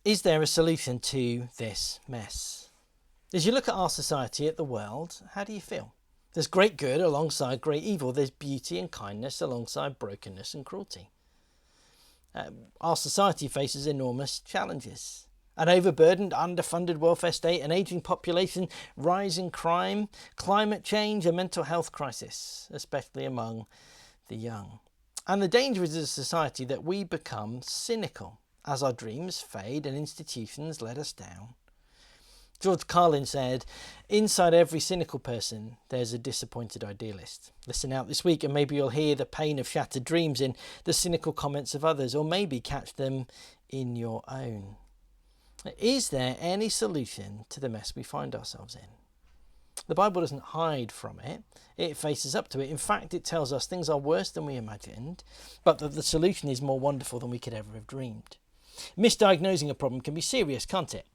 Is there a solution to this mess? As you look at our society, at the world, how do you feel? There's great good alongside great evil. There's beauty and kindness alongside brokenness and cruelty. Our society faces enormous challenges. An overburdened, underfunded welfare state, an ageing population, rising crime, climate change, a mental health crisis, especially among the young. And the danger is as a society that we become cynical as our dreams fade and institutions let us down. George Carlin said, "Inside every cynical person, there's a disappointed idealist." Listen out this week and maybe you'll hear the pain of shattered dreams in the cynical comments of others, or maybe catch them in your own. Is there any solution to the mess we find ourselves in? The Bible doesn't hide from it. It faces up to it. In fact, it tells us things are worse than we imagined, but that the solution is more wonderful than we could ever have dreamed. Misdiagnosing a problem can be serious, can't it?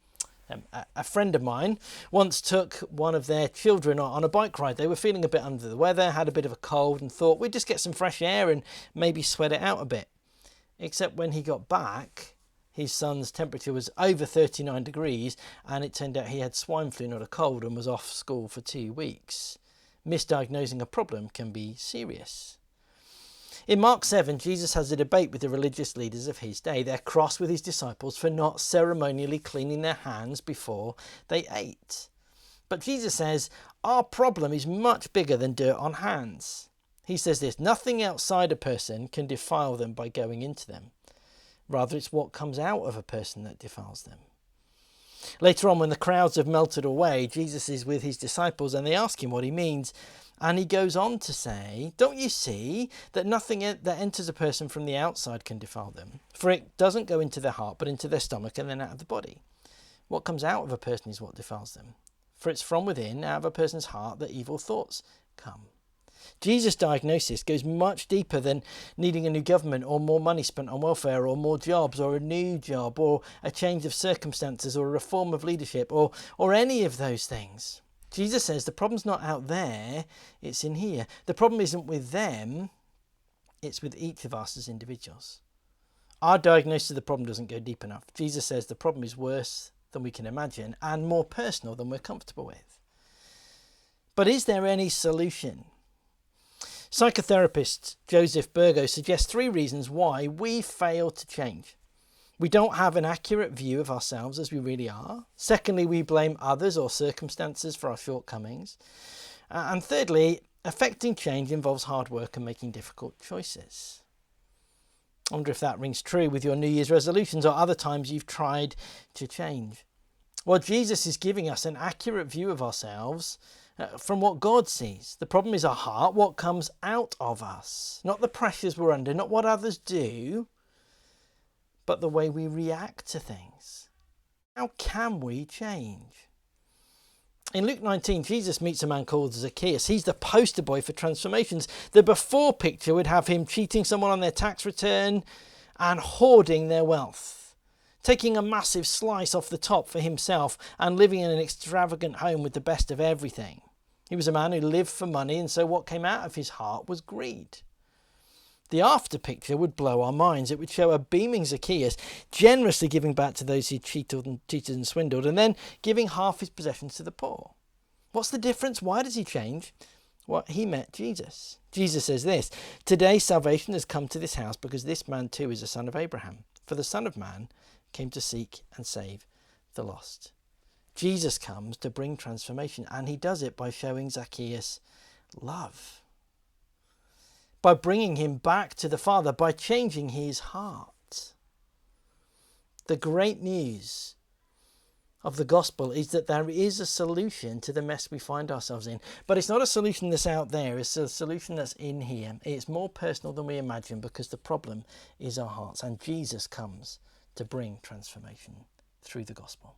A friend of mine once took one of their children on a bike ride. They were feeling a bit under the weather, had a bit of a cold, and thought we'd just get some fresh air and maybe sweat it out a bit. Except when he got back, his son's temperature was over 39 degrees and it turned out he had swine flu, not a cold, and was off school for 2 weeks. Misdiagnosing a problem can be serious. In Mark 7, Jesus has a debate with the religious leaders of his day. They're cross with his disciples for not ceremonially cleaning their hands before they ate. But Jesus says, our problem is much bigger than dirt on hands. He says this, nothing outside a person can defile them by going into them. Rather, it's what comes out of a person that defiles them. Later on, when the crowds have melted away, Jesus is with his disciples and they ask him what he means. And he goes on to say, don't you see that nothing that enters a person from the outside can defile them? For it doesn't go into their heart, but into their stomach and then out of the body. What comes out of a person is what defiles them. For it's from within, out of a person's heart, that evil thoughts come. Jesus' diagnosis goes much deeper than needing a new government or more money spent on welfare or more jobs or a new job or a change of circumstances or a reform of leadership or any of those things. Jesus says the problem's not out there, it's in here. The problem isn't with them, it's with each of us as individuals. Our diagnosis of the problem doesn't go deep enough. Jesus says the problem is worse than we can imagine and more personal than we're comfortable with. But is there any solution? Psychotherapist Joseph Burgo suggests 3 reasons why we fail to change. We don't have an accurate view of ourselves as we really are. Secondly, we blame others or circumstances for our shortcomings. And thirdly, affecting change involves hard work and making difficult choices. I wonder if that rings true with your New Year's resolutions or other times you've tried to change. Well, Jesus is giving us an accurate view of ourselves from what God sees. The problem is our heart, what comes out of us, not the pressures we're under, not what others do, but the way we react to things. How can we change? In Luke 19, Jesus meets a man called Zacchaeus. He's the poster boy for transformations. The before picture would have him cheating someone on their tax return and hoarding their wealth, taking a massive slice off the top for himself and living in an extravagant home with the best of everything. He was a man who lived for money, and so what came out of his heart was greed. The after picture would blow our minds. It would show a beaming Zacchaeus generously giving back to those he cheated and swindled, and then giving half his possessions to the poor. What's the difference? Why does he change? Well, he met Jesus. Jesus says this, "Today salvation has come to this house because this man too is a son of Abraham. For the Son of Man came to seek and save the lost." Jesus comes to bring transformation, and he does it by showing Zacchaeus love. By bringing him back to the Father, by changing his heart. The great news of the gospel is that there is a solution to the mess we find ourselves in. But it's not a solution that's out there, it's a solution that's in here. It's more personal than we imagine because the problem is our hearts, and Jesus comes to bring transformation through the gospel.